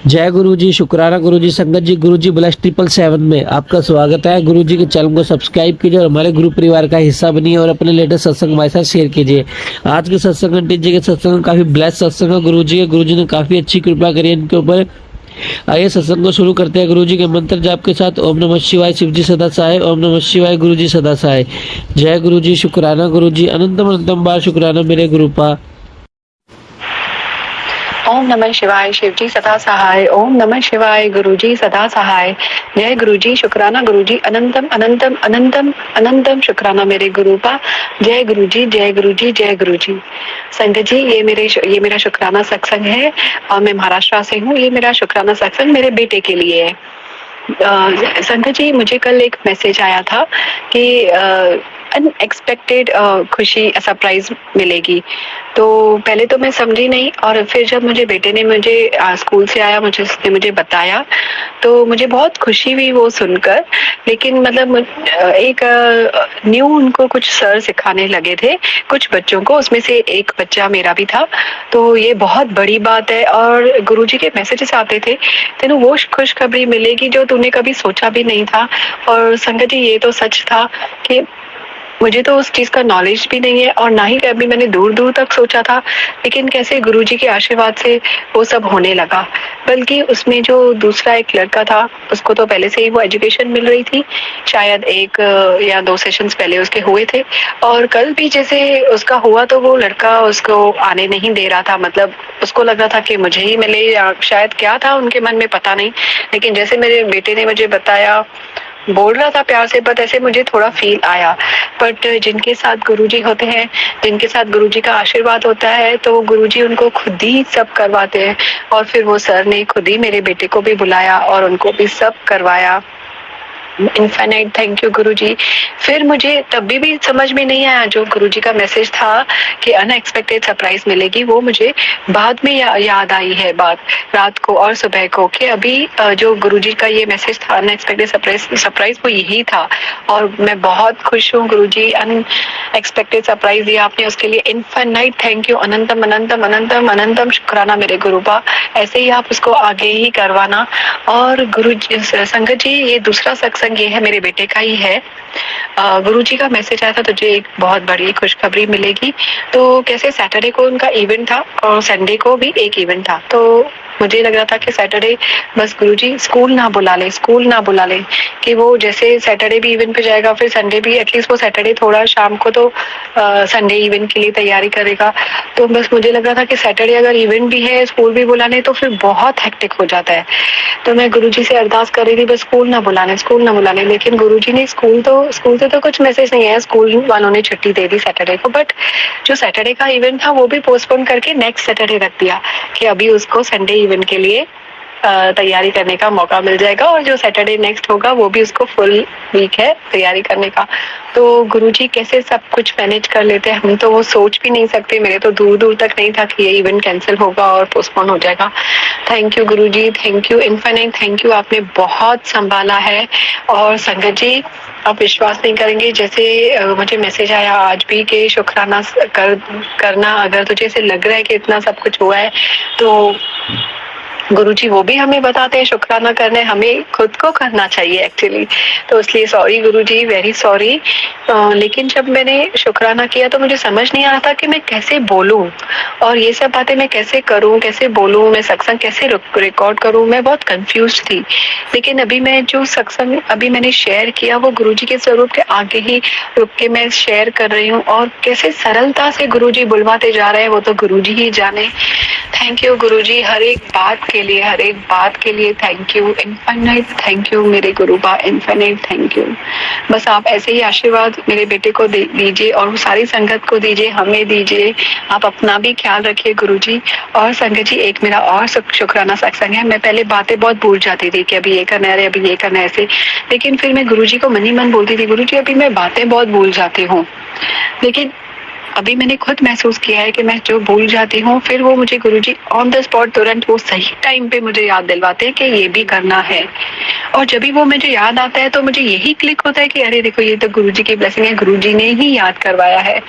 जय गुरु जी, शुक्राना गुरु जी, संगत जी, गुरु जी ब्लेस 777 में आपका स्वागत है। गुरु जी के चैनल को सब्सक्राइब कीजिए और हमारे गुरु परिवार का हिस्सा बनिए और अपने लेटेस्ट सत्संग हमारे साथ शेयर कीजिए। आज के सत्संग आंटी जी के सत्संग काफी ब्लेस सत्संग है। गुरु जी ने काफी अच्छी कृपा करी है इनके ऊपर। आइए सत्संग को शुरू करते हैं गुरु जी के मंत्र जाप के साथ। ओम नमः शिवाय, शिव जी सदा सहाय। ओम नमः शिवाय, गुरु जी सदा सहाय। जय गुरु जी, शुक्राना गुरु जी, अनंतम अनंतम बार शुक्राना मेरे गुरुपा। ओम नमः शिवाय, शिवजी सदा सहाय। ओम नमः शिवाय, गुरुजी सदा सहाय। जय गुरुजी, शुक्राना गुरुजी, अनंतम अनंतम अनंतम अनंतम शुक्राना मेरे गुरुपा। जय गुरुजी, जय गुरुजी, जय गुरुजी। संगत जी, ये मेरा शुक्राना सत्संग है और मैं महाराष्ट्र से हूँ। ये मेरा शुक्राना सत्संग मेरे बेटे के लिए है। संगत जी, मुझे कल एक मैसेज आया था कि अनएक्सपेक्टेड खुशी सरप्राइज मिलेगी। तो पहले तो मैं समझी नहीं, और फिर जब मुझे बेटे ने मुझे स्कूल से आया, उसने मुझे बताया, तो मुझे बहुत खुशी हुई वो सुनकर। लेकिन मतलब एक न्यू उनको कुछ सर सिखाने लगे थे कुछ बच्चों को, उसमें से एक बच्चा मेरा भी था। तो ये बहुत बड़ी बात है और गुरुजी के मैसेजेस आते थे, तेनू वो खुशखबरी मिलेगी जो तूने कभी सोचा भी नहीं था। और संगत जी, ये तो सच था कि मुझे तो उस चीज का नॉलेज भी नहीं है और ना ही कभी मैंने दूर दूर तक सोचा था। लेकिन कैसे गुरुजी के आशीर्वाद से वो सब होने लगा। बल्कि उसमें जो दूसरा एक लड़का था, उसको तो पहले से ही वो एजुकेशन मिल रही थी, शायद 1 या 2 सेशंस पहले उसके हुए थे। और कल भी जैसे उसका हुआ तो वो लड़का उसको आने नहीं दे रहा था। मतलब उसको लग रहा था कि मुझे ही मिले, या शायद क्या था उनके मन में पता नहीं। लेकिन जैसे मेरे बेटे ने मुझे बताया, बोल रहा था प्यार से, बट ऐसे मुझे थोड़ा फील आया। बट जिनके साथ गुरुजी होते हैं, जिनके साथ गुरुजी का आशीर्वाद होता है, तो वो गुरुजी उनको खुद ही सब करवाते हैं। और फिर वो सर ने खुद ही मेरे बेटे को भी बुलाया और उनको भी सब करवाया। इनफाइनाइट थैंक यू गुरुजी। फिर मुझे तभी भी समझ में नहीं आया जो गुरुजी का मैसेज था कि अनएक्सपेक्टेड सरप्राइज मिलेगी, वो मुझे बाद में याद आई है बात, रात को और सुबह को, कि अभी जो गुरुजी का ये मैसेज था अनएक्सपेक्टेड सरप्राइज वो यही था। और मैं बहुत खुश हूँ गुरुजी, अनएक्सपेक्टेड सरप्राइज दिया आपने, उसके लिए इनफाइनाइट थैंक यू, अनंतम अनंतम अनंतम अनंतम शुक्राना मेरे गुरुपा। ऐसे ही आप उसको आगे ही करवाना। और गुरुजी, संगत जी, ये दूसरा सत्संग ये है मेरे बेटे का ही है। गुरुजी का मैसेज आया था, तुझे एक बहुत बड़ी खुशखबरी मिलेगी। तो कैसे सैटरडे को उनका इवेंट था और संडे को भी एक इवेंट था। तो मुझे लग रहा था कि सैटरडे बस गुरुजी स्कूल ना बुला ले, कि वो जैसे सैटरडे भी इवेंट पे जाएगा, फिर संडे भी, एटलीस्ट वो सैटरडे थोड़ा शाम को तो संडे इवेंट के लिए तैयारी करेगा। तो बस मुझे लग रहा था कि सैटरडे अगर इवेंट भी है, स्कूल भी बुलाने, तो फिर बहुत हेक्टिक हो जाता है। तो मैं गुरुजी से अरदास कर रही थी, बस स्कूल ना बुलाने। लेकिन गुरुजी ने स्कूल से तो कुछ मैसेज नहीं आया, स्कूल वालों ने छुट्टी दे दी सैटरडे को। बट जो सैटरडे का इवेंट था वो भी पोस्टपोन करके नेक्स्ट सैटरडे रख दिया, कि अभी उसको संडे इवेंट के लिए तैयारी करने का मौका मिल जाएगा। और जो सैटरडे नेक्स्ट होगा वो भी उसको फुल वीक है तैयारी करने का। तो गुरुजी कैसे सब कुछ मैनेज कर लेते हैं, हम तो वो सोच भी नहीं सकते। मेरे तो दूर दूर तक नहीं था कि ये इवेंट कैंसिल होगा और पोस्टपोन हो जाएगा। Thank you Guruji, thank you, infinite thank you, आपने बहुत संभाला है। और संगत जी, आप विश्वास नहीं करेंगे, जैसे मुझे मैसेज आया आज भी कि शुक्राना करना, अगर तुझे ऐसे लग रहा है कि इतना सब कुछ हुआ है, तो गुरुजी वो भी हमें बताते हैं शुक्राना करने, हमें खुद को करना चाहिए एक्चुअली। तो इसलिए सॉरी गुरुजी, वेरी सॉरी। लेकिन जब मैंने शुक्राना किया तो मुझे समझ नहीं आ रहा था कि मैं कैसे बोलूं, और ये सब बातें मैं कैसे करूं, कैसे बोलूं, मैं सत्संग कैसे रिकॉर्ड करूं, मैं बहुत कंफ्यूज थी। लेकिन अभी मैं जो सत्संग अभी मैंने शेयर किया, वो गुरुजी के स्वरूप के आगे ही रुक के मैं शेयर कर रही हूँ। और कैसे सरलता से गुरुजी बुलवाते जा रहे हैं, वो तो गुरुजी ही जाने। थैंक यू गुरुजी, हर एक बात के लिए thank you, infinite thank you मेरे गुरुबा, इनफाइनाइट थैंक यू। बस आप ऐसे ही आशीर्वाद मेरे बेटे को दीजिए और सारी संगत को दीजिए, हमें दीजिए। आप अपना भी ख्याल रखिए गुरुजी। और संगत जी, एक मेरा और शुक्राना सत्संग है। मैं पहले बातें बहुत भूल जाती थी कि अभी ये करना है, अभी ये करना है ऐसे। लेकिन फिर मैं गुरुजी को मन ही मन बोलती थी, गुरुजी अभी मैं बातें बहुत भूल जाती हूँ। लेकिन अभी मैंने खुद महसूस किया है कि मैं जो भूल जाती हूँ, फिर वो मुझे गुरुजी ऑन द स्पॉट तुरंत वो सही टाइम पे मुझे याद दिलवाते हैं कि ये भी करना है। और जब भी वो मुझे याद आता है तो मुझे यही क्लिक होता है कि अरे देखो, ये तो गुरुजी की ब्लेसिंग है, गुरुजी ने ही याद करवाया है।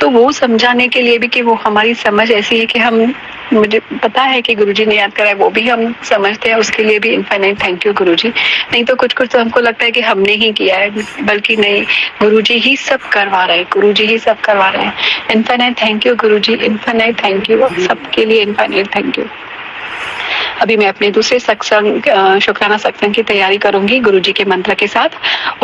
तो वो समझाने के लिए भी कि वो हमारी समझ ऐसी है कि हम मुझे पता है कि गुरुजी ने याद कराया, वो भी हम समझते हैं, उसके लिए भी इनफाइनाइट थैंक यू गुरुजी। नहीं तो कुछ तो हमको लगता है कि हमने ही किया है, बल्कि नहीं, गुरुजी ही सब करवा रहे हैं, गुरुजी ही सब करवा रहे हैं। Infinite thank you Guruji, infinite thank you, सबके लिए इनफाइनाइट थैंक यू। अभी मैं अपने दूसरे सत्संग शुक्राना सत्संग की तैयारी करूंगी गुरुजी के मंत्र के साथ।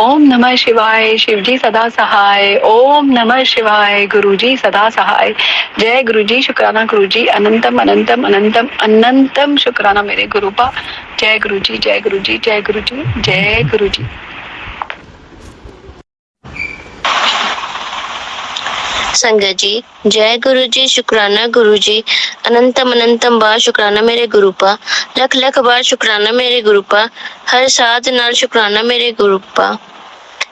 ओम नमः शिवाय, शिवजी सदा सहाय। ओम नमः शिवाय, गुरुजी सदा सहाय। जय गुरुजी, शुक्राना गुरुजी, अनंतम अनंतम अनंतम अनंतम शुक्राना मेरे गुरुपा। जय गुरुजी, जय गुरुजी, जय गुरुजी, जय गुरुजी। संगत जी, जय गुरु जी, शुक्राना गुरु जी, अनंतम अनंतम बार शुक्राना मेरे गुरुपा, लख लख बार शुक्राना मेरे गुरुपा, हर साध नाल शुक्राना मेरे गुरुपा।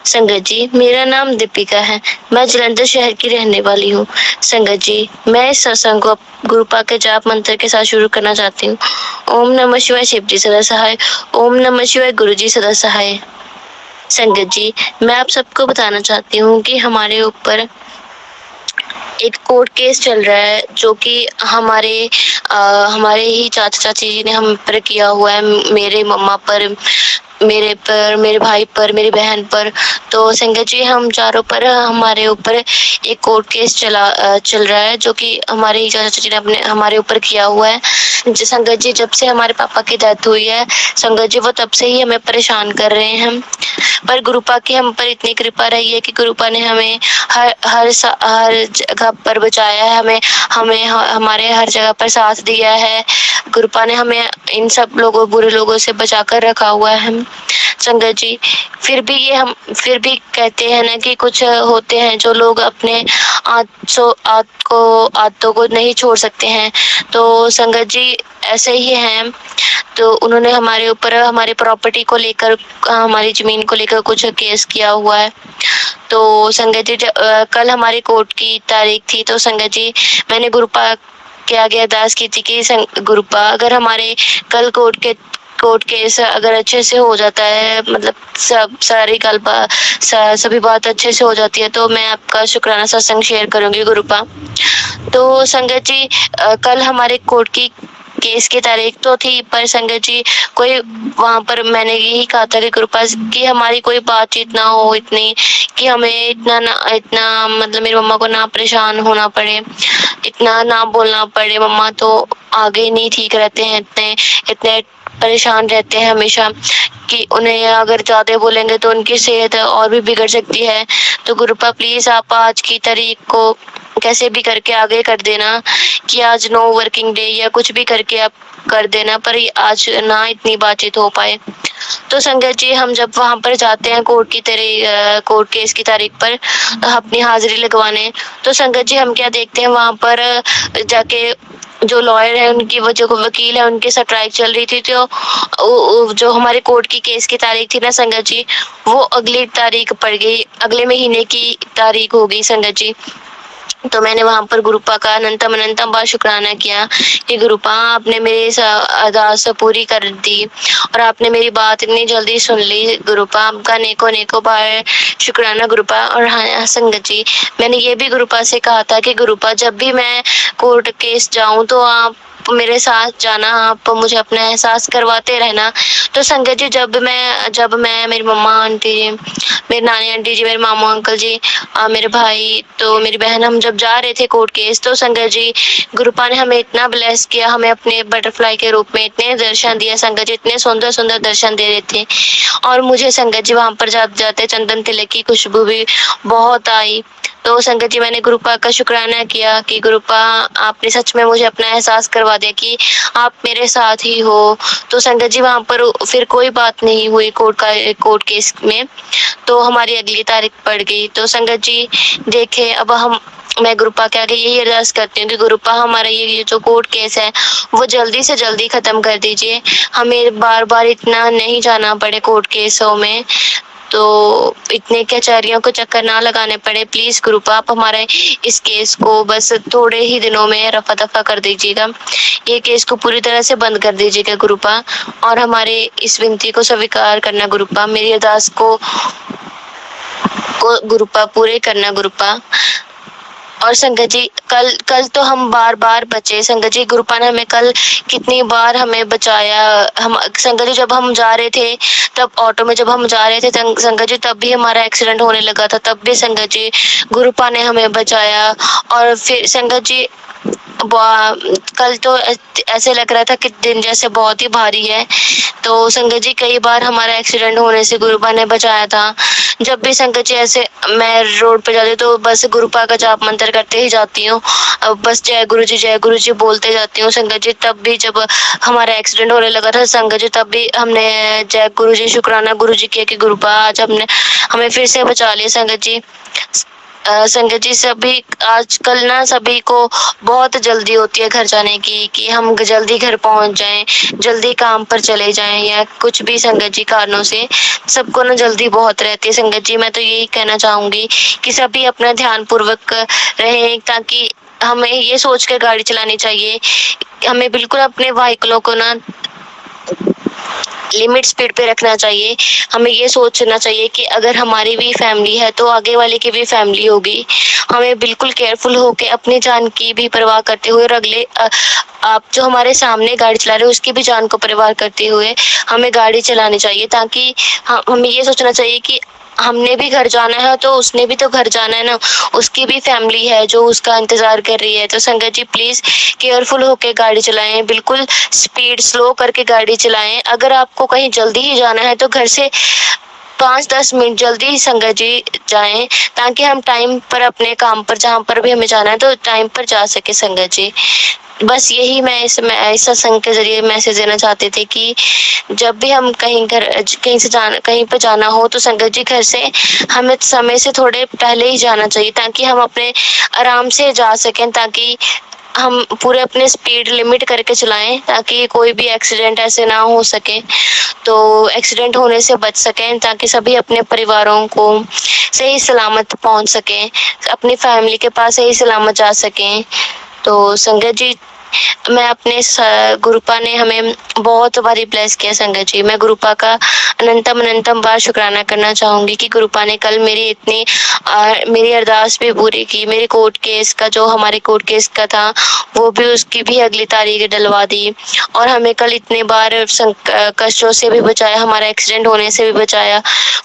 संगत जी, मेरा नाम दीपिका है, मैं जलंधर शहर की रहने वाली हूँ। संगत जी, मैं इस सत्संग को गुरुपा के जाप मंत्र के साथ शुरू करना चाहती हूँ। ओम नमः शिवाय, शिव जी सदा सहाय। ओम नमः शिवाय, गुरु जी सदा सहाय। संगत जी, मैं आप सबको बताना चाहती हूँ कि हमारे ऊपर एक कोर्ट केस चल रहा है, जो कि हमारे ही चाचा चाची जी ने हम पर किया हुआ है, मेरे मम्मा पर, मेरे पर, मेरे भाई पर, मेरी बहन पर। तो संगत जी, हम चारों पर हमारे ऊपर एक कोर्ट केस चल रहा है, जो कि हमारे ही चाचा चाची ने अपने हमारे ऊपर किया हुआ है। संगत जी, जब से हमारे पापा की डेथ हुई है संगत जी, वो तब से ही हमें परेशान कर रहे हैं। पर गुरुपा की हम पर इतनी कृपा रही है कि गुरुपा ने हमें हर जगह पर बचाया है, हमें हमारे हर जगह पर साथ दिया है। गुरुपा ने हमें इन सब लोगों, बुरे लोगों से बचा कर रखा हुआ है। संगत जी, फिर भी कहते हैं ना कि कुछ होते हैं जो लोग अपने आदतों को नहीं छोड़ सकते हैं। तो संगत जी, ऐसे ही हैं। तो उन्होंने हमारे ऊपर, हमारी प्रॉपर्टी को लेकर, हमारी जमीन को लेकर कुछ केस किया हुआ है। तो संगत जी, कल हमारी कोर्ट की तारीख थी। तो संगत जी, मैंने गुरुपा के आगे अरदास की थी कि गुरुपा, अगर हमारे कल कोर्ट केस अगर अच्छे से हो जाता है, मतलब सभी बात अच्छे से हो जाती है, तो मैं आपका शुक्राना सत्संग शेयर करूंगी गुरुपा। तो संगत जी, कल हमारे कोर्ट की केस की तारीख तो थी, पर संगत जी, कोई वहां पर मैंने यही कहा था कि कृपा कि हमारी कोई बातचीत ना हो इतनी, कि हमें इतना मतलब मेरी मम्मा को ना परेशान होना पड़े, इतना ना बोलना पड़े। मम्मा तो आगे नहीं ठीक रहते हैं, इतने परेशान रहते हैं हमेशा, कि उन्हें अगर ज्यादा बोलेंगे तो उनकी सेहत और भी बिगड़ सकती है। तो गुरुपा, प्लीज आप आज की तारीख को कैसे भी करके आगे कर देना, कि आज नो वर्किंग डे या कुछ भी करके आप कर देना, पर आज ना इतनी बातचीत हो पाए। तो संगत जी, हम जब वहां पर जाते हैं कोर्ट केस की तारीख पर अपनी हाजिरी लगवाने, तो संगत जी, हम क्या देखते हैं, वहां पर जाके जो लॉयर है उनकी, वो जो वकील है उनकी स्ट्राइक चल रही थी। तो जो हमारे कोर्ट की केस की तारीख थी ना संगत जी, वो अगली तारीख पड़ गई, अगले महीने की तारीख हो गई संगत जी। तो मैंने वहां पर गुरुपा का अनंतम बार शुक्राना किया कि गुरुपा, आपने मेरी अरदास पूरी कर दी और आपने मेरी बात इतनी जल्दी सुन ली। गुरुपा, आपका नेको बार शुक्राना गुरुपा। और हाँ संगत जी, मैंने ये भी गुरुपा से कहा था कि गुरुपा, जब भी मैं कोर्ट केस जाऊं तो आप मेरे साथ जाना, आप मुझे अपना एहसास करवाते रहना। तो संगत जी, जब मैं मेरी मम्मा आंटी जी, मेरी नानी आंटी जी, मेरे मामू अंकल जी, मेरे भाई, तो मेरी बहन, हम जब जा रहे थे कोर्ट केस, तो संगत जी, गुरुपा ने हमें इतना ब्लेस किया, हमें अपने बटरफ्लाई के रूप में इतने दर्शन दिए संगत जी, इतने सुंदर सुंदर दर्शन दे रहे थे। और मुझे संगत जी वहां पर जाते जाते चंदन तिलक की खुशबू भी बहुत आई। तो संगत जी, मैंने गुरुपा का शुक्राना किया कि गुरुपा, आपने सच में मुझे अपना एहसास करवा दिया कि आप मेरे साथ ही हो। तो संगत जी, वहां पर फिर कोई बात नहीं हुई कोर्ट केस में, तो हमारी अगली तारीख पड़ गई। तो संगत जी, देखे, अब मैं गुरुपा के आगे यही अरदास करती हूँ कि गुरुपा, हमारा ये जो कोर्ट केस है वो जल्दी से जल्दी खत्म कर दीजिए, हमें बार बार इतना नहीं जाना पड़े कोर्ट केसों में, तो इतने कचहरियों को चक्कर ना लगाने पड़े। प्लीज गुरुपा, आप हमारे इस केस को बस थोड़े ही दिनों में रफा दफा कर दीजिएगा, ये केस को पूरी तरह से बंद कर दीजिएगा गुरुपा, और हमारे इस विनती को स्वीकार करना गुरुपा, मेरी अरदास को गुरुपा पूरे करना गुरुपा। और संगत जी कल तो हम बार बचे संगत जी। गुरुपा ने हमें कल कितनी बार हमें बचाया। हम संगत जी जब हम जा रहे थे, तब ऑटो में जब हम जा रहे थे संगत जी, तब भी हमारा एक्सीडेंट होने लगा था, तब भी संगत जी गुरुपा ने हमें बचाया। और फिर संगत जी कल तो ऐसे लग रहा था कि दिन जैसे बहुत ही भारी है। तो संगत जी कई बार हमारा एक्सीडेंट होने से गुरुपा ने बचाया था। जब भी संगत जी ऐसे मैं रोड पे जाती हूँ तो बस गुरुपा का जाप मंत्र करते ही जाती हूँ, बस जय गुरु जी बोलते जाती हूँ संगत जी। तब भी जब हमारा एक्सीडेंट होने लगा था संगत जी, तब भी हमने जय गुरु जी शुक्राना गुरु जी किया कि गुरुपा आज हमें फिर से बचा लिया संगत जी। संगत जी सभी आजकल ना सभी को बहुत जल्दी होती है घर जाने की, कि हम जल्दी घर पहुंच जाएं, जल्दी काम पर चले जाएं, या कुछ भी संगत जी कारणों से सबको ना जल्दी बहुत रहती है संगत जी। मैं तो यही कहना चाहूंगी कि सभी अपना ध्यान पूर्वक रहें, ताकि हमें ये सोच कर गाड़ी चलानी चाहिए। हमें बिल्कुल अपने व्हीकलों को ना लिमिट स्पीड पे रखना चाहिए। हमें ये सोचना चाहिए कि अगर हमारी भी फैमिली है तो आगे वाले की भी फैमिली होगी। हमें बिल्कुल केयरफुल होकर अपनी जान की भी परवाह करते हुए, और अगले आप जो हमारे सामने गाड़ी चला रहे हो उसकी भी जान को परवाह करते हुए हमें गाड़ी चलानी चाहिए। ताकि हमें ये सोचना चाहिए कि हमने भी घर जाना है तो उसने भी तो घर जाना है ना, उसकी भी फैमिली है जो उसका इंतजार कर रही है। तो संगत जी प्लीज केयरफुल होके गाड़ी चलाएं, बिल्कुल स्पीड स्लो करके गाड़ी चलाएं। अगर आपको कहीं जल्दी ही जाना है तो घर से 5-10 मिनट जल्दी संगत जी जाएं, ताकि हम टाइम पर अपने काम पर जहाँ पर भी हमें जाना है तो टाइम पर जा सके संगत जी। बस यही मैं इस सत्संग के जरिए मैसेज देना चाहते थे कि जब भी हम कहीं पर जाना हो तो संगत जी घर से हमें समय से थोड़े पहले ही जाना चाहिए, ताकि हम अपने आराम से जा सकें, ताकि हम पूरे अपने स्पीड लिमिट करके चलाएं, ताकि कोई भी एक्सीडेंट ऐसे ना हो सके, तो एक्सीडेंट होने से बच सकें, ताकि सभी अपने परिवारों को सही सलामत पहुंच सकें, अपनी फैमिली के पास सही सलामत जा सकें। तो संगत जी मैं अपने गुरुपा ने हमें बहुत बारी ब्लेस किया संगत जी। मैं गुरुपा का अनंतम बार शुक्राना करना चाहूंगी कि गुरुपा ने कल मेरी अरदास भी पूरी की। मेरे कोर्ट केस का जो हमारे कोर्ट केस का था वो भी उसकी भी अगली तारीख डलवा दी, और हमें कल इतने बार कष्टों से भी बचाया, हमारा एक्सीडेंट होने से भी बचाया।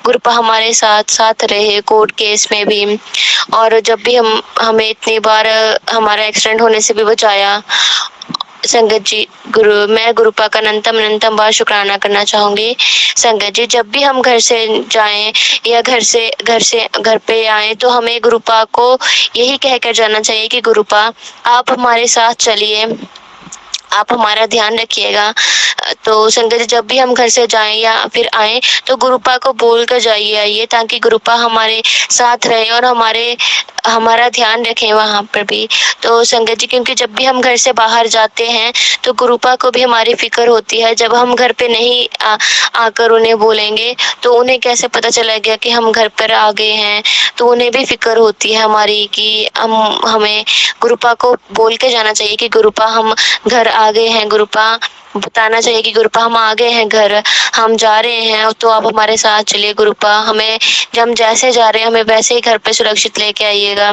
गुरुपा हमारे साथ रहे कोर्ट केस में भी, और जब भी हमें इतनी बार हमारा एक्सीडेंट होने से भी बचाया संगत जी। मैं गुरुपा का अनंतम बार शुक्राना करना चाहूंगी संगत जी। जब भी हम घर से जाएं या घर पे आए तो हमें गुरुपा को यही कहकर जाना चाहिए कि गुरुपा आप हमारे साथ चलिए, आप हमारा ध्यान रखिएगा। तो संगत जी जब भी हम घर से जाएं या फिर आए तो गुरुपा को बोल कर आइए, ताकि गुरुपा हमारे साथ रहे और हमारा ध्यान रखें वहां पर भी। तो संगत जी क्योंकि जब भी हम घर से बाहर जाते हैं तो गुरुपा को भी हमारी फिक्र होती है। जब हम घर पे नहीं आकर उन्हें बोलेंगे तो उन्हें कैसे पता चलेगा कि हम घर पर आ गए हैं। तो उन्हें भी फिक्र होती है हमारी कि हमें गुरुपा को बोल के जाना चाहिए कि गुरुपा हम घर आ गए हैं। गुरुपा बताना चाहिए कि गुरुपा हम आ गए हैं घर, हम जा रहे हैं, तो आप हमारे साथ चलिए गुरुपा। हम जैसे जा रहे हैं हमें वैसे ही घर पे सुरक्षित लेके आइएगा।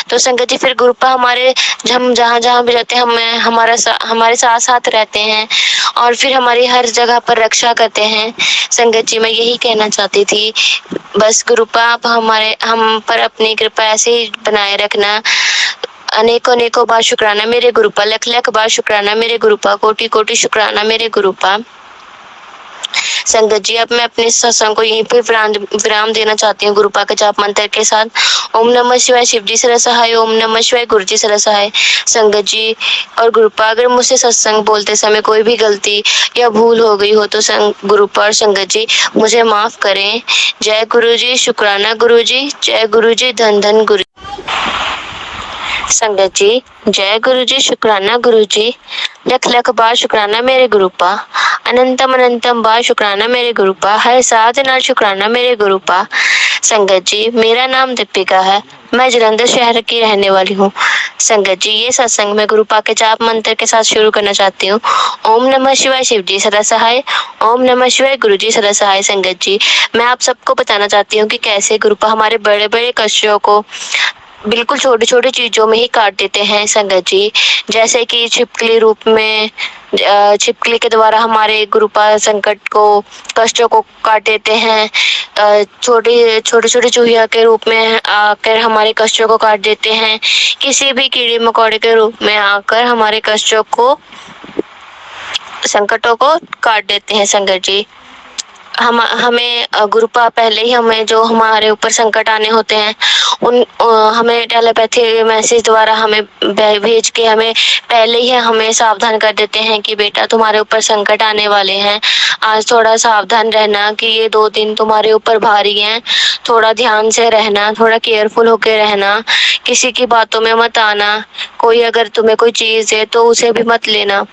तो संगत जी फिर गुरुपा हम जहाँ भी रहते हैं हमारे साथ रहते हैं, और फिर हमारी हर जगह पर रक्षा करते हैं। संगत जी मैं यही कहना चाहती थी, बस गुरुपा आप हम पर अपनी कृपा ऐसे ही बनाए रखना। अनेकों बार शुक्राना मेरे गुरुपा, लख बार शुक्राना मेरे गुरुपा, कोटि शुक्राना मेरे गुरुपा। संगत जी अब मैं अपने सत्संग को यहीं पे विराम देना चाहती हूँ गुरुपा के जाप मंत्र के साथ। ओम नमः शिवाय शिव जी सदा सहाय, ओम नमः शिवाय गुरु जी सदा सहाय। संगत जी और गुरुपा अगर मुझसे सत्संग बोलते समय कोई भी गलती या भूल हो गई हो तो गुरुपा और संगत जी मुझे माफ करें। जय गुरु जी, शुक्राना गुरु जी, जय गुरु जी, धन धन गुरु। संगत जी जय गुरु जी, शुक्राना गुरु जी, लख बार शुक्राना मेरे गुरुपा, अनंतम बार शुक्राना मेरे गुरुपा, हर साथ नाल शुक्राना मेरे गुरुपा। संगत जी मेरा नाम दीपिका है, मैं जलंधर शहर की रहने वाली हूँ। संगत जी ये सत्संग मैं गुरुपा के जाप मंत्र के साथ शुरू करना चाहती हूँ। ओम नमः शिवाय शिव जी सदा सहाय, ओम नमः शिवाय गुरु जी सदा सहाय। संगत जी मैं आप सबको बताना चाहती हूँ कि कैसे गुरुपा हमारे बड़े बड़े कष्टों को बिल्कुल छोटी छोटी चीजों में ही काट देते हैं संगत जी। जैसे कि छिपकली रूप में छिपकली के द्वारा हमारे गुरुपा संकट को, कष्टों को काट देते हैं। छोटे छोटे चूहिया के रूप में आकर हमारे कष्टों को काट देते हैं। किसी भी कीड़े मकोड़े के रूप में आकर हमारे कष्टों को, संकटों को काट देते हैं संगत जी। हमें गुरुपा पहले ही हमें जो हमारे ऊपर संकट आने होते हैं उन हमें टेलीपैथी मैसेज द्वारा हमें भेज के हमें पहले ही हमें सावधान कर देते हैं कि बेटा तुम्हारे ऊपर संकट आने वाले हैं, आज थोड़ा सावधान रहना कि ये 2 दिन तुम्हारे ऊपर भारी हैं, थोड़ा ध्यान से रहना, थोड़ा केयरफुल होके रहना, किसी की बातों में मत आना, कोई अगर तुम्हें कोई चीज है तो उसे भी मत लेना।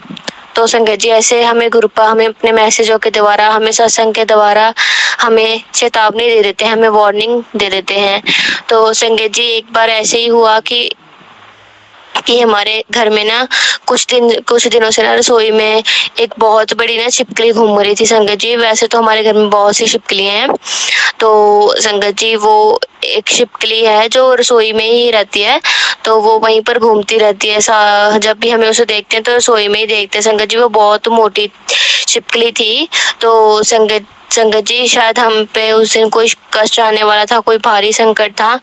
तो संगत जी ऐसे हमें गुरुपा हमें अपने मैसेजों के द्वारा, हमें सत्संग के द्वारा हमें चेतावनी दे देते हैं, हमें वार्निंग दे देते हैं। तो संगत जी एक बार ऐसे ही हुआ कि हमारे घर में ना कुछ दिनों से ना रसोई में एक बहुत बड़ी ना छिपकली घूम रही थी संगत जी। वैसे तो हमारे घर में बहुत सी छिपकलियां हैं, तो संगत जी वो एक छिपकली है जो रसोई में ही रहती है, तो वो वहीं पर घूमती रहती है। जब भी हमें उसे देखते हैं तो रसोई में ही देखते हैं संगत जी। वो बहुत मोटी छिपकली थी। तो संगत जी शायद हम पे उस दिन कोई कष्ट आने वाला था, कोई भारी संकट था।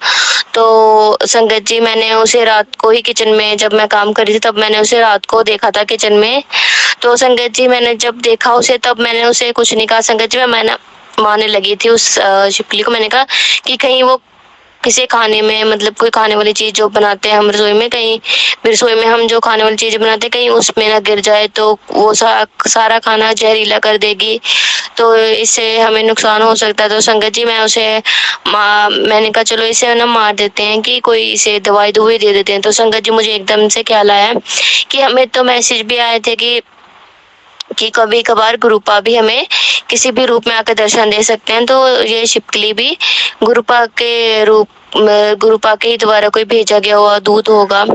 तो संगत जी मैंने उसे रात को ही किचन में, जब मैं काम कर रही थी तब मैंने उसे रात को देखा था किचन में। तो संगत जी मैंने जब देखा उसे तब मैंने उसे कुछ नहीं कहा संगत जी। मैं मारने लगी थी उस छिपकली को। मैंने कहा कि कहीं वो किसी खाने में, मतलब कोई खाने वाली चीज जो बनाते हैं हम रसोई में, कहीं रसोई में हम जो खाने वाली चीज बनाते हैं कहीं उसमें ना गिर जाए तो वो सारा खाना जहरीला कर देगी, तो इससे हमें नुकसान हो सकता है। तो संगत जी मैंने कहा चलो इसे ना मार देते हैं, कि कोई इसे दवाई दे देते हैं। तो संगत जी मुझे एकदम से ख्याल आया कि हमें तो मैसेज भी आए थे कि कभी कभार गुरुपा भी हमें किसी भी रूप में आकर दर्शन दे सकते हैं। तो ये छिपकली भी गुरुपा के ही द्वारा कोई भेजा गया हुआ दूत होगा,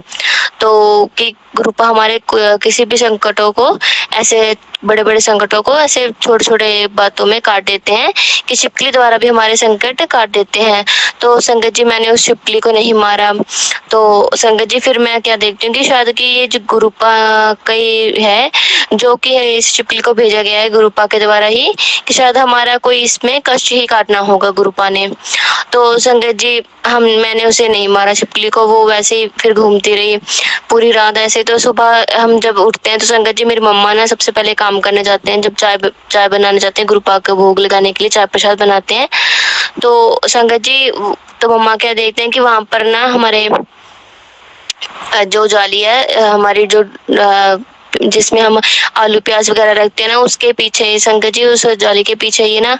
तो कि गुरुपा हमारे किसी भी संकटों को, ऐसे बड़े बड़े संकटों को ऐसे छोटे छोटे बातों में काट देते हैं, कि छिपकली द्वारा भी हमारे संकट काट देते हैं। तो संगत जी मैंने उस छिपकली को नहीं मारा। तो संगत जी फिर मैं क्या देखती हूँ कि शायद कि ये जो गुरुपा का ही है, जो कि इस छिपकली को भेजा गया है गुरुपा के द्वारा ही, कि शायद हमारा कोई इसमें कष्ट ही काटना होगा गुरुपा ने। तो संगत जी मैंने उसे नहीं मारा छिपकली को, वो वैसे ही फिर घूमती रही पूरी रात ऐसे। तो सुबह हम जब उठते हैं तो संगत जी मेरी मम्मा ना सबसे पहले काम करने जाते हैं, जब चाय बनाने जाते हैं, गुरुपा को भोग लगाने के लिए चाय प्रसाद बनाते हैं। तो संगत जी तो मम्मा क्या देखते हैं कि वहां पर ना हमारे जो जाली है हमारी, जो जिसमें हम आलू प्याज वगैरह रखते हैं ना, उसके पीछे संगत जी, उस जाली के पीछे ये ना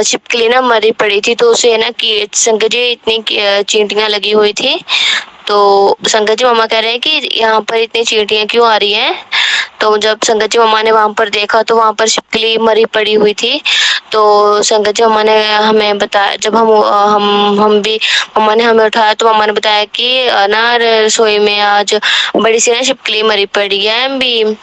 छिपकली ना मरी पड़ी थी। तो उसे ना कि संगत जी इतनी चींटियां लगी हुई थी। तो संगत जी मम्मा कह रहे हैं कि यहाँ पर इतनी चींटियां क्यों आ रही हैं। तो जब संगत जी मम्मा ने वहां पर देखा तो वहां पर छिपकली मरी पड़ी हुई थी। तो संगत जी मम्मा ने हमें बताया, जब हम भी, मम्मा ने हमें उठाया तो मम्मा ने बताया कि ना रसोई में आज बड़ी सी ना छिपकली मरी पड़ी है। भी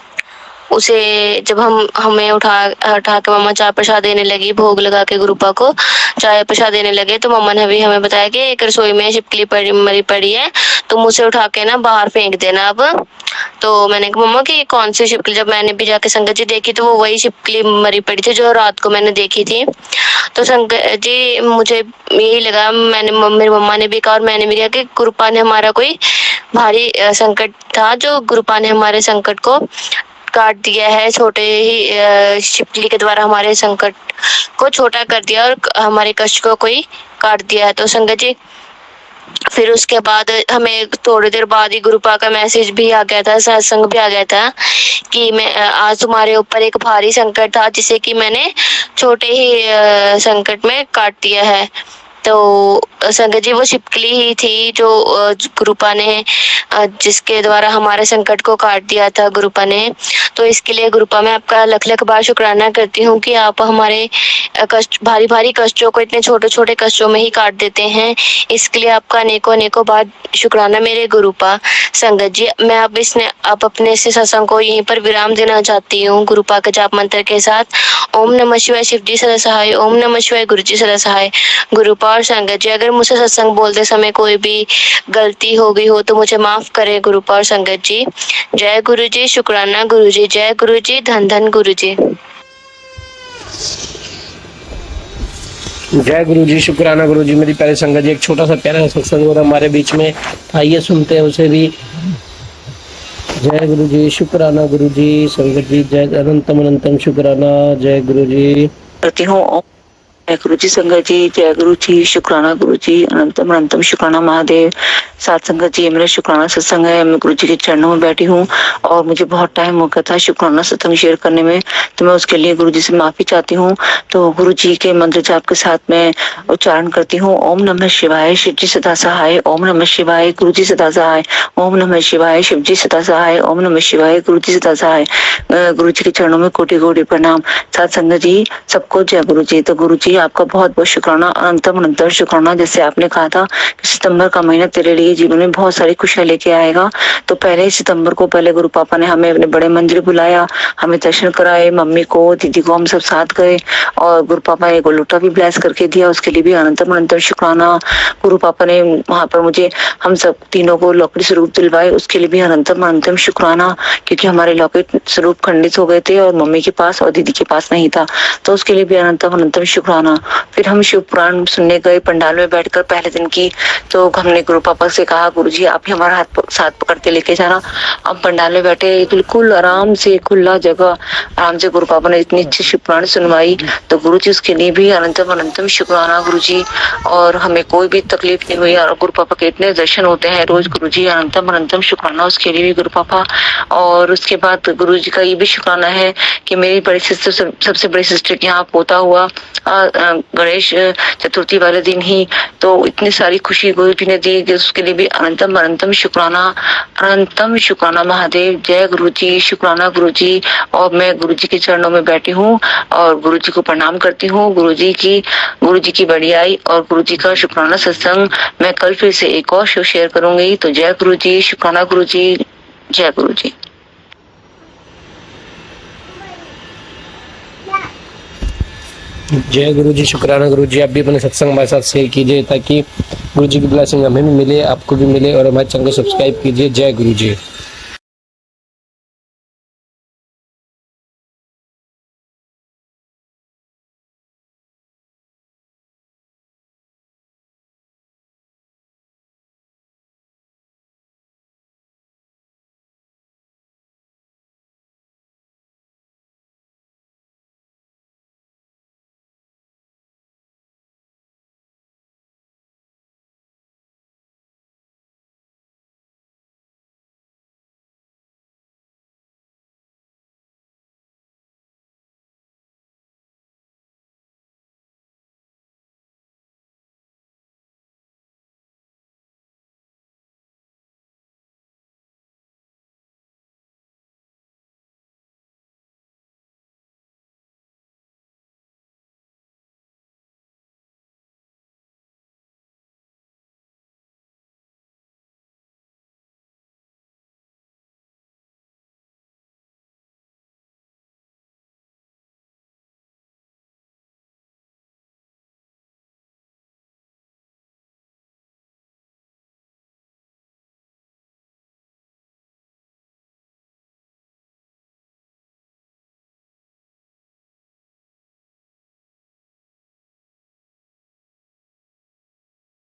उसे जब हमें उठा के मम्मा चाय प्रसाद देने लगी, भोग लगा के गुरुपा को चाय प्रसाद देने लगे, तो मम्मा ने भी हमें बताया कि एक रसोई में छिपकली मरी पड़ी है, तुम उसे उठा के ना बाहर फेंक देना अब। तो मैंने कहा मम्मा कि कौन सी छिपकली, जब मैंने भी जाके संगत जी देखी तो वो वही छिपकली मरी पड़ी थी जो रात को मैंने देखी थी। तो संगत जी मुझे यही लगा, मेरी मम्मा ने भी कहा और मैंने भी कहा कि गुरुपा ने हमारा कोई भारी संकट था, जो गुरुपा ने हमारे संकट को काट दिया है। छोटे ही छिपकली के द्वारा हमारे संकट को छोटा कर दिया और हमारे कष्ट को कोई काट दिया है। तो संगत जी फिर उसके बाद हमें थोड़ी देर बाद ही गुरुपा का मैसेज भी आ गया था, सत्संग भी आ गया था कि मैं आज तुम्हारे ऊपर एक भारी संकट था जिसे कि मैंने छोटे ही संकट में काट दिया है। तो संगत जी वो छिपकली ही थी जो गुरुपा ने, जिसके द्वारा हमारे संकट को काट दिया था गुरुपा ने। तो इसके लिए गुरुपा मैं आपका लख बार शुक्राना करती हूँ कि आप हमारे भारी कष्टों को इतने छोटे छोटे कष्टों में ही काट देते हैं। इसके लिए आपका अनेकों बार शुक्राना मेरे गुरुपा। संगत जी मैं अब अपने से सत्संग को यहीं पर विराम देना चाहती हूँ गुरुपा के जाप मंत्र के साथ। ओम नमः शिवाय, शिव जी सदा सहाय। ओम नमः शिवाय, गुरु जी सदा सहाय। गुरुपा और संगत जी, अगर मुझसे सत्संग बोलते समय कोई भी गलती हो गई हो तो मुझे माफ करें गुरुपा और संगत जी। जय गुरु जी, शुक्राना गुरु जी, जय गुरु जी, धन धन गुरु जी। जय गुरु जी, शुक्राना गुरु जी। मेरी प्यारी संगत जी, एक छोटा सा प्यारा सा सत्संग हो रहा है हमारे बीच में, आइए सुनते हैं उसे भी। जय गुरु जी, शुक्राना गुरु जी। संगत जी, जय अनंतम अनंतम शुक्राना। जय गुरु जी। करती हूँ। जय गुरु जी संगत जी, जय गुरु जी, शुक्राना गुरु जी, अनंतम अनंतम शुक्राना महादेव। साथ संगत जी, मेरा शुक्राना सत्संग है, मैं गुरु जी के चरणों में बैठी हूँ और मुझे बहुत टाइम हो गया था शुक्राना सत्संग शेयर करने में, तो मैं उसके लिए गुरु जी से माफी चाहती हूँ। तो गुरु जी के मंत्र जाप के साथ मैं उच्चारण करती हूँ, ओम नमः शिवाय, शिव जी सदा सहाय, ओम नमः शिवाय, गुरु जी सदा सहाय, ओम नमः शिवाय, शिव जी सदा सहाय, ओम नमः शिवाय, गुरु जी सदा सहाय। गुरु जी के चरणों में कोटि कोटि प्रणाम। साथ संगत जी, सबको जय गुरु जी। तो गुरु जी, आपका बहुत बहुत शुक्राना, अनंतम अनंतम शुक्राना। जैसे आपने कहा था कि सितंबर का महीना तेरे लिए जीवन में बहुत सारी खुशियां लेके आएगा, तो पहले सितंबर को पहले गुरु पापा ने हमें अपने बड़े मंदिर बुलाया, हमें दर्शन कराए, मम्मी को दीदी को हम सब साथ गए और गुरु पापा ने गोलोटा भी ब्लेस करके दिया, उसके लिए भी अनंतम अनंतम शुक्राना। गुरु पापा ने वहां पर मुझे हम सब तीनों को लौकिक स्वरूप दिलवाए, उसके लिए भी अनंतम अनंतम शुक्राना, क्योंकि हमारे लौकिक स्वरूप खंडित हो गए थे और मम्मी के पास और दीदी के पास नहीं था, तो उसके लिए भी अनंतम अनंतम शुक्राना। फिर हम शिव पुराण सुनने गए पंडाल में बैठकर पहले दिन की, तो हमने गुरु पापा से कहा, गुरु जी आप ही हमारा हाथ साथ पकड़ते लेके जाना। हम पंडाल में बैठे बिल्कुल आराम से, खुला जगह, आराम से गुरु पापा ने इतनी अच्छी शिव पुराण सुनवाई, तो गुरु जी उसके लिए भी अनंतम अनंतम शुक्राना गुरु जी। और हमें कोई भी तकलीफ नहीं हुई और गुरु पापा के इतने दर्शन होते हैं रोज, गुरु जी अनंतम अनंतम शुक्राना उसके लिए भी गुरु पापा। और उसके बाद गुरु जी का ये भी शुक्राना है कि मेरी बड़ी सिस्टर, सबसे बड़ी सिस्टर के यहाँ पोता हुआ गणेश चतुर्थी वाले दिन ही, तो इतनी सारी खुशी गुरु जी ने दी कि उसके लिए भी अनंतम अनंतम शुक्राना, अनंतम शुक्राना महादेव। जय गुरु जी, शुक्राना गुरु जी। और मैं गुरु जी के चरणों में बैठी हूँ और गुरु जी को प्रणाम करती हूँ। गुरु जी की बढ़ियाई और गुरु जी का शुक्राना सत्संग मैं कल फिर से एक और शो शेयर करूंगी। तो जय गुरु जी, शुक्राना गुरु जी, जय गुरु जी। जय गुरु जी, शुक्राना गुरु जी। आप भी अपने सत्संग हमारे साथ शेयर कीजिए ताकि गुरु जी की ब्लेसिंग हमें भी मिले, आपको भी मिले, और हमारे चैनल को सब्सक्राइब कीजिए। जय गुरु जी।